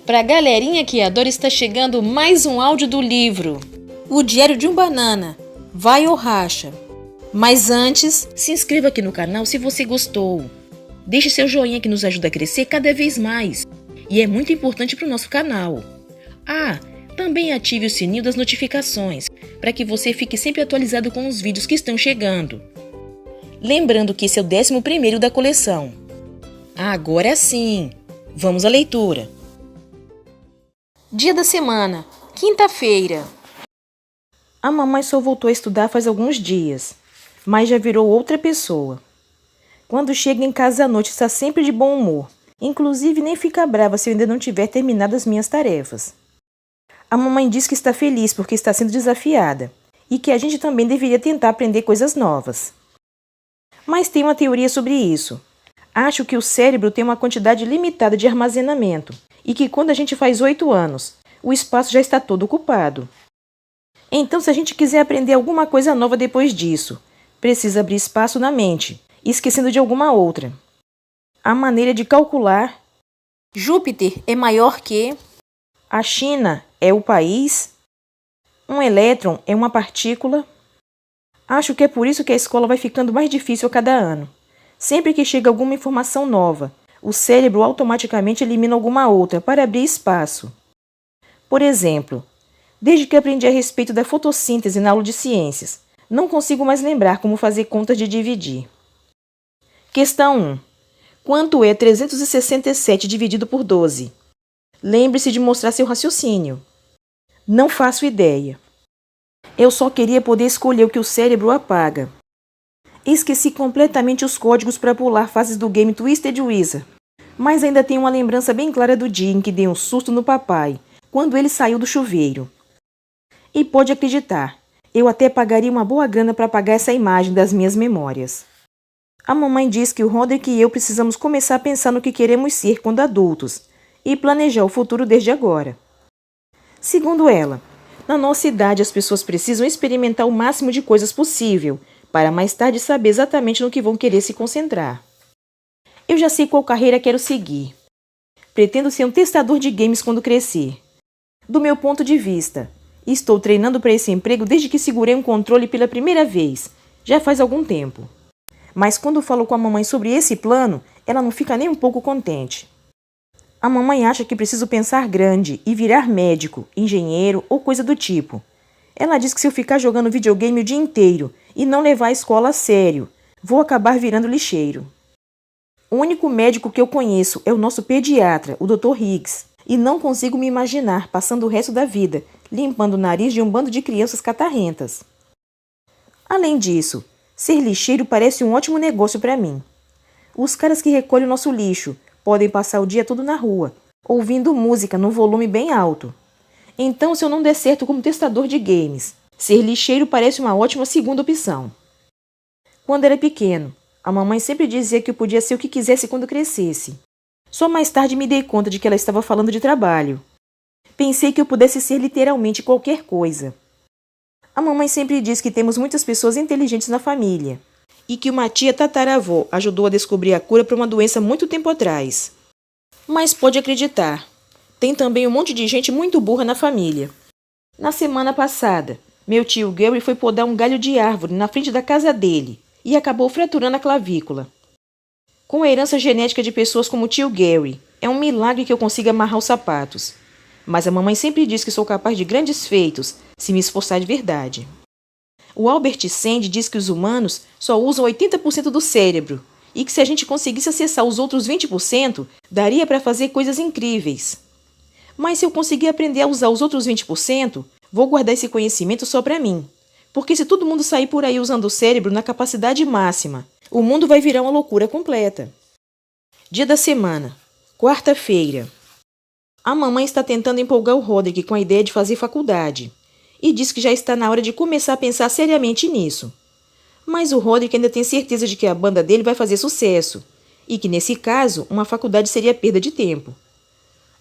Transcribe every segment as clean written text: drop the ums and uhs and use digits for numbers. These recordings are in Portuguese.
Pra galerinha que adora, está chegando mais um áudio do livro O Diário de um Banana, Vai ou Racha. Mas antes, se inscreva aqui no canal se você gostou. Deixe seu joinha que nos ajuda a crescer cada vez mais. E é muito importante para o nosso canal. Também ative o sininho das notificações, para que você fique sempre atualizado com os vídeos que estão chegando. Lembrando que esse é o 11º da coleção. Agora sim, vamos à leitura. Dia da semana, quinta-feira. A mamãe só voltou a estudar faz alguns dias, mas já virou outra pessoa. Quando chega em casa à noite está sempre de bom humor, inclusive nem fica brava se eu ainda não tiver terminado as minhas tarefas. A mamãe diz que está feliz porque está sendo desafiada e que a gente também deveria tentar aprender coisas novas. Mas tem uma teoria sobre isso. Acho que o cérebro tem uma quantidade limitada de armazenamento e que quando a gente faz 8 anos, o espaço já está todo ocupado. Então, se a gente quiser aprender alguma coisa nova depois disso, precisa abrir espaço na mente, esquecendo de alguma outra. A maneira de calcular: Júpiter é maior que... A China é o país? Um elétron é uma partícula? Acho que é por isso que a escola vai ficando mais difícil a cada ano. Sempre que chega alguma informação nova, o cérebro automaticamente elimina alguma outra para abrir espaço. Por exemplo, desde que aprendi a respeito da fotossíntese na aula de ciências, não consigo mais lembrar como fazer contas de dividir. Questão 1. Quanto é 367 dividido por 12? Lembre-se de mostrar seu raciocínio. Não faço ideia. Eu só queria poder escolher o que o cérebro apaga. Esqueci completamente os códigos para pular fases do game Twisted Wizard, mas ainda tenho uma lembrança bem clara do dia em que dei um susto no papai, quando ele saiu do chuveiro. E pode acreditar, eu até pagaria uma boa grana para apagar essa imagem das minhas memórias. A mamãe diz que o Roderick e eu precisamos começar a pensar no que queremos ser quando adultos e planejar o futuro desde agora. Segundo ela, na nossa idade as pessoas precisam experimentar o máximo de coisas possível para mais tarde saber exatamente no que vão querer se concentrar. Eu já sei qual carreira quero seguir. Pretendo ser um testador de games quando crescer. Do meu ponto de vista, estou treinando para esse emprego desde que segurei um controle pela primeira vez, já faz algum tempo. Mas quando falo com a mamãe sobre esse plano, ela não fica nem um pouco contente. A mamãe acha que preciso pensar grande e virar médico, engenheiro ou coisa do tipo. Ela diz que se eu ficar jogando videogame o dia inteiro e não levar a escola a sério, vou acabar virando lixeiro. O único médico que eu conheço é o nosso pediatra, o Dr. Higgs, e não consigo me imaginar passando o resto da vida limpando o nariz de um bando de crianças catarrentas. Além disso, ser lixeiro parece um ótimo negócio para mim. Os caras que recolhem o nosso lixo podem passar o dia todo na rua, ouvindo música no volume bem alto. Então, se eu não der certo como testador de games, ser lixeiro parece uma ótima segunda opção. Quando era pequeno, a mamãe sempre dizia que eu podia ser o que quisesse quando crescesse. Só mais tarde me dei conta de que ela estava falando de trabalho. Pensei que eu pudesse ser literalmente qualquer coisa. A mamãe sempre diz que temos muitas pessoas inteligentes na família e que uma tia tataravó ajudou a descobrir a cura para uma doença muito tempo atrás. Mas pode acreditar, tem também um monte de gente muito burra na família. Na semana passada, meu tio Gary foi podar um galho de árvore na frente da casa dele e acabou fraturando a clavícula. Com a herança genética de pessoas como o tio Gary, é um milagre que eu consiga amarrar os sapatos. Mas a mamãe sempre diz que sou capaz de grandes feitos se me esforçar de verdade. O Albert Sand diz que os humanos só usam 80% do cérebro e que se a gente conseguisse acessar os outros 20%, daria para fazer coisas incríveis. Mas se eu conseguir aprender a usar os outros 20%, vou guardar esse conhecimento só para mim. Porque se todo mundo sair por aí usando o cérebro na capacidade máxima, o mundo vai virar uma loucura completa. Dia da semana, quarta-feira. A mamãe está tentando empolgar o Roderick com a ideia de fazer faculdade e diz que já está na hora de começar a pensar seriamente nisso. Mas o Roderick ainda tem certeza de que a banda dele vai fazer sucesso e que, nesse caso, uma faculdade seria perda de tempo.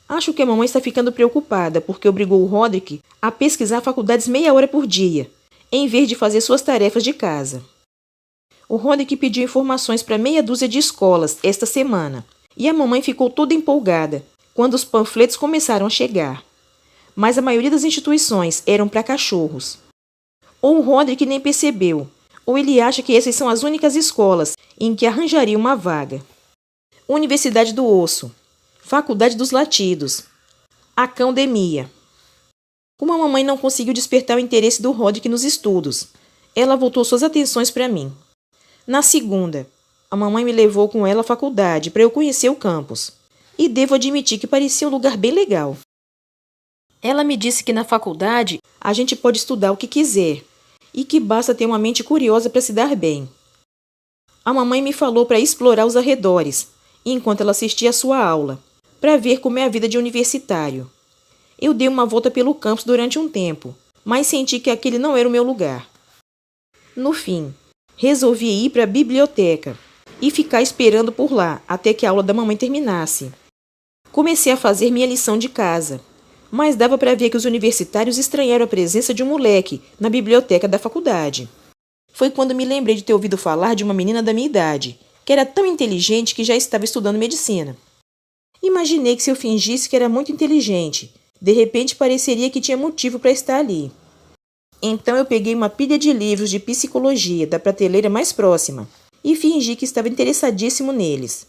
Acho que a mamãe está ficando preocupada porque obrigou o Roderick a pesquisar faculdades meia hora por dia, em vez de fazer suas tarefas de casa. O Roderick pediu informações para meia dúzia de escolas esta semana e a mamãe ficou toda empolgada quando os panfletos começaram a chegar. Mas a maioria das instituições eram para cachorros. Ou o Roderick nem percebeu, ou ele acha que essas são as únicas escolas em que arranjaria uma vaga. Universidade do Osso, Faculdade dos Latidos, Academia. Como a mamãe não conseguiu despertar o interesse do Roderick nos estudos, ela voltou suas atenções para mim. Na segunda, a mamãe me levou com ela à faculdade para eu conhecer o campus. E devo admitir que parecia um lugar bem legal. Ela me disse que na faculdade a gente pode estudar o que quiser e que basta ter uma mente curiosa para se dar bem. A mamãe me falou para explorar os arredores, enquanto ela assistia a sua aula, para ver como é a vida de universitário. Eu dei uma volta pelo campus durante um tempo, mas senti que aquele não era o meu lugar. No fim, resolvi ir para a biblioteca e ficar esperando por lá até que a aula da mamãe terminasse. Comecei a fazer minha lição de casa, mas dava para ver que os universitários estranharam a presença de um moleque na biblioteca da faculdade. Foi quando me lembrei de ter ouvido falar de uma menina da minha idade, que era tão inteligente que já estava estudando medicina. Imaginei que se eu fingisse que era muito inteligente, de repente pareceria que tinha motivo para estar ali. Então eu peguei uma pilha de livros de psicologia da prateleira mais próxima e fingi que estava interessadíssimo neles.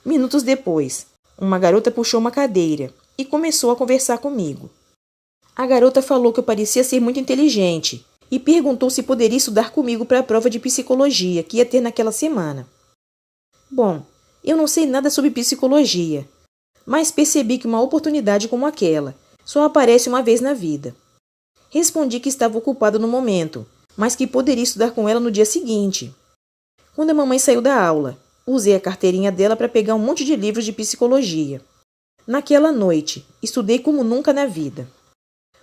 Minutos depois, uma garota puxou uma cadeira e começou a conversar comigo. A garota falou que eu parecia ser muito inteligente e perguntou se poderia estudar comigo para a prova de psicologia que ia ter naquela semana. Bom, eu não sei nada sobre psicologia, mas percebi que uma oportunidade como aquela só aparece uma vez na vida. Respondi que estava ocupado no momento, mas que poderia estudar com ela no dia seguinte. Quando a mamãe saiu da aula, usei a carteirinha dela para pegar um monte de livros de psicologia. Naquela noite, estudei como nunca na vida.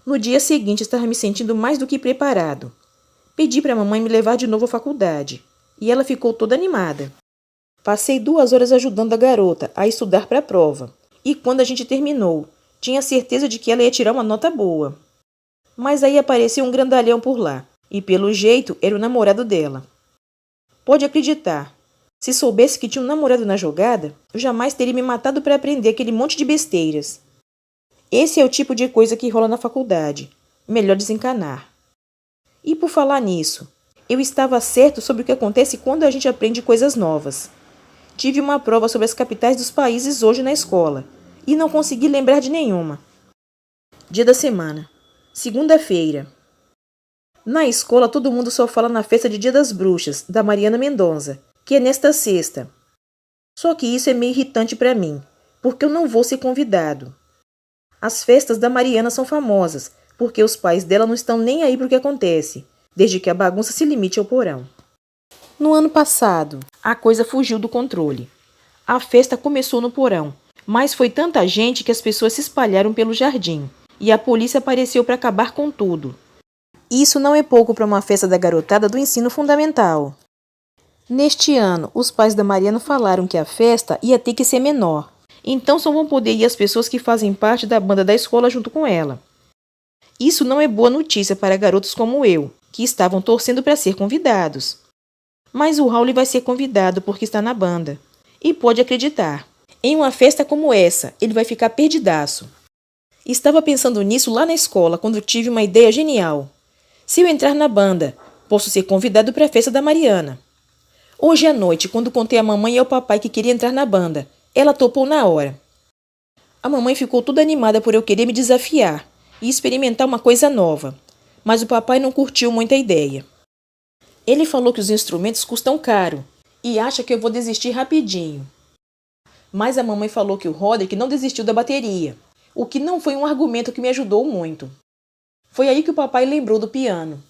No dia seguinte, estava me sentindo mais do que preparado. Pedi para a mamãe me levar de novo à faculdade, e ela ficou toda animada. Passei 2 horas ajudando a garota a estudar para a prova, e quando a gente terminou, tinha certeza de que ela ia tirar uma nota boa. Mas aí apareceu um grandalhão por lá, e pelo jeito era o namorado dela. Pode acreditar, se soubesse que tinha um namorado na jogada, eu jamais teria me matado para aprender aquele monte de besteiras. Esse é o tipo de coisa que rola na faculdade. Melhor desencanar. E por falar nisso, eu estava certo sobre o que acontece quando a gente aprende coisas novas. Tive uma prova sobre as capitais dos países hoje na escola, e não consegui lembrar de nenhuma. Dia da semana. Segunda-feira. Na escola todo mundo só fala na festa de Dia das Bruxas, da Mariana Mendonça, que é nesta sexta. Só que isso é meio irritante para mim, porque eu não vou ser convidado. As festas da Mariana são famosas, porque os pais dela não estão nem aí para o que acontece, desde que a bagunça se limite ao porão. No ano passado, a coisa fugiu do controle. A festa começou no porão, mas foi tanta gente que as pessoas se espalharam pelo jardim, e a polícia apareceu para acabar com tudo. Isso não é pouco para uma festa da garotada do ensino fundamental. Neste ano, os pais da Mariana falaram que a festa ia ter que ser menor, então só vão poder ir as pessoas que fazem parte da banda da escola junto com ela. Isso não é boa notícia para garotos como eu, que estavam torcendo para ser convidados. Mas o Raul vai ser convidado porque está na banda. E pode acreditar, em uma festa como essa, ele vai ficar perdidaço. Estava pensando nisso lá na escola, quando tive uma ideia genial. Se eu entrar na banda, posso ser convidado para a festa da Mariana. Hoje à noite, quando contei à mamãe e ao papai que queria entrar na banda, ela topou na hora. A mamãe ficou toda animada por eu querer me desafiar e experimentar uma coisa nova, mas o papai não curtiu muito a ideia. Ele falou que os instrumentos custam caro e acha que eu vou desistir rapidinho. Mas a mamãe falou que o Roderick não desistiu da bateria, o que não foi um argumento que me ajudou muito. Foi aí que o papai lembrou do piano.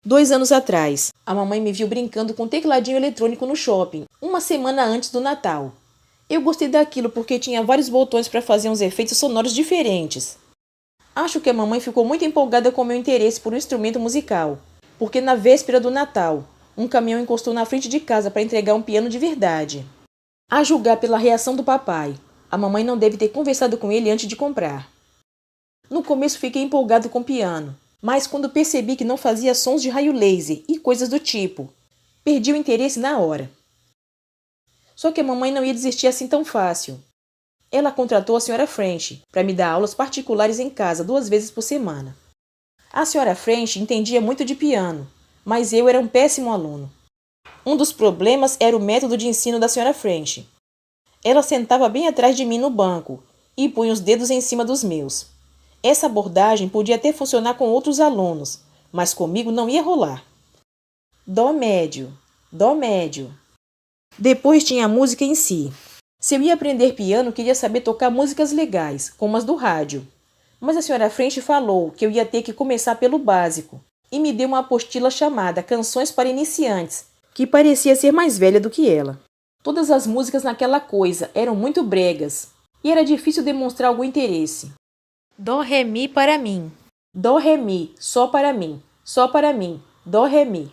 2 anos atrás, a mamãe me viu brincando com um tecladinho eletrônico no shopping, uma semana antes do Natal. Eu gostei daquilo porque tinha vários botões para fazer uns efeitos sonoros diferentes. Acho que a mamãe ficou muito empolgada com meu interesse por um instrumento musical, porque na véspera do Natal, um caminhão encostou na frente de casa para entregar um piano de verdade. A julgar pela reação do papai, a mamãe não deve ter conversado com ele antes de comprar. No começo fiquei empolgado com o piano, mas quando percebi que não fazia sons de raio laser e coisas do tipo, perdi o interesse na hora. Só que a mamãe não ia desistir assim tão fácil. Ela contratou a Sra. French para me dar aulas particulares em casa 2 vezes por semana. A Sra. French entendia muito de piano, mas eu era um péssimo aluno. Um dos problemas era o método de ensino da Sra. French. Ela sentava bem atrás de mim no banco e punha os dedos em cima dos meus. Essa abordagem podia até funcionar com outros alunos, mas comigo não ia rolar. Dó médio, dó médio. Depois tinha a música em si. Se eu ia aprender piano, queria saber tocar músicas legais, como as do rádio. Mas a Sra. French falou que eu ia ter que começar pelo básico e me deu uma apostila chamada Canções para Iniciantes, que parecia ser mais velha do que ela. Todas as músicas naquela coisa eram muito bregas e era difícil demonstrar algum interesse. Dó, ré, mi para mim. Dó, ré, mi, só para mim. Só para mim. Dó, ré, mi.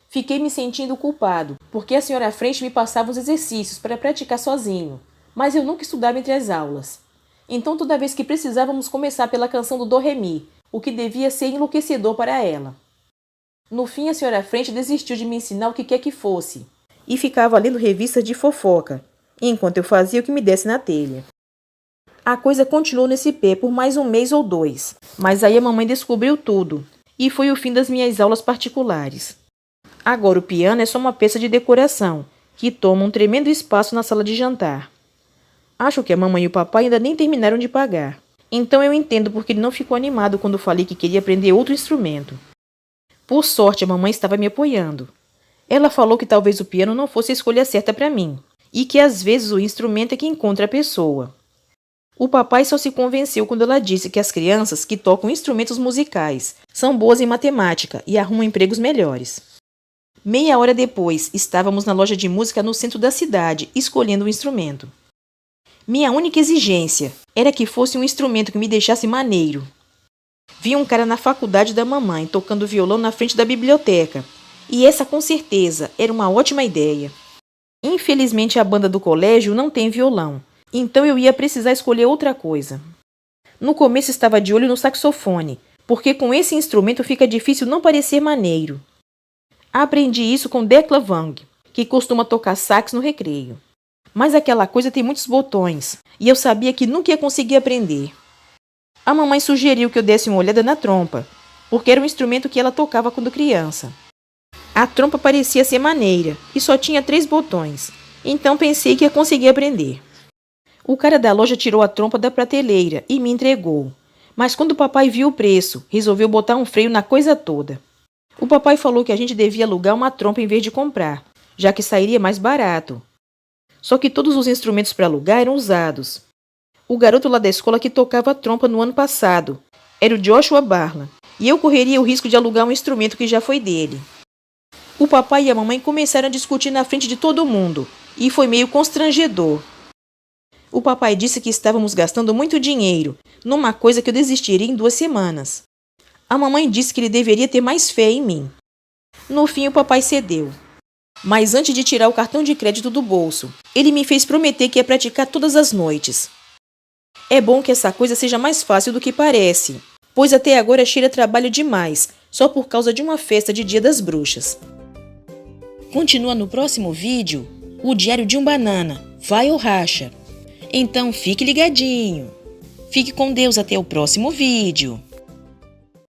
Fiquei me sentindo culpado, porque a Sra. French me passava os exercícios para praticar sozinho, mas eu nunca estudava entre as aulas. Então toda vez que precisávamos começar pela canção do Dó, ré, mi, o que devia ser enlouquecedor para ela. No fim, a Sra. French desistiu de me ensinar o que quer que fosse, e ficava lendo revistas de fofoca, enquanto eu fazia o que me desse na telha. A coisa continuou nesse pé por mais 1 mês ou 2, mas aí a mamãe descobriu tudo, e foi o fim das minhas aulas particulares. Agora o piano é só uma peça de decoração, que toma um tremendo espaço na sala de jantar. Acho que a mamãe e o papai ainda nem terminaram de pagar, então eu entendo porque ele não ficou animado quando falei que queria aprender outro instrumento. Por sorte, a mamãe estava me apoiando. Ela falou que talvez o piano não fosse a escolha certa para mim, e que às vezes o instrumento é que encontra a pessoa. O papai só se convenceu quando ela disse que as crianças que tocam instrumentos musicais são boas em matemática e arrumam empregos melhores. Meia hora depois, estávamos na loja de música no centro da cidade, escolhendo um instrumento. Minha única exigência era que fosse um instrumento que me deixasse maneiro. Vi um cara na faculdade da mamãe tocando violão na frente da biblioteca, e essa com certeza era uma ótima ideia. Infelizmente a banda do colégio não tem violão, então eu ia precisar escolher outra coisa. No começo estava de olho no saxofone, porque com esse instrumento fica difícil não parecer maneiro. Aprendi isso com Decla Wang, que costuma tocar sax no recreio. Mas aquela coisa tem muitos botões, e eu sabia que nunca ia conseguir aprender. A mamãe sugeriu que eu desse uma olhada na trompa, porque era um instrumento que ela tocava quando criança. A trompa parecia ser maneira, e só tinha 3 botões, então pensei que ia conseguir aprender. O cara da loja tirou a trompa da prateleira e me entregou, mas quando o papai viu o preço, resolveu botar um freio na coisa toda. O papai falou que a gente devia alugar uma trompa em vez de comprar, já que sairia mais barato. Só que todos os instrumentos para alugar eram usados. O garoto lá da escola que tocava a trompa no ano passado era o Joshua Barla, e eu correria o risco de alugar um instrumento que já foi dele. O papai e a mamãe começaram a discutir na frente de todo mundo, e foi meio constrangedor. O papai disse que estávamos gastando muito dinheiro numa coisa que eu desistiria em 2 semanas. A mamãe disse que ele deveria ter mais fé em mim. No fim, o papai cedeu. Mas antes de tirar o cartão de crédito do bolso, ele me fez prometer que ia praticar todas as noites. É bom que essa coisa seja mais fácil do que parece, pois até agora cheira trabalho demais, só por causa de uma festa de Dia das Bruxas. Continua no próximo vídeo o Diário de um Banana, vai ou racha? Então fique ligadinho. Fique com Deus até o próximo vídeo.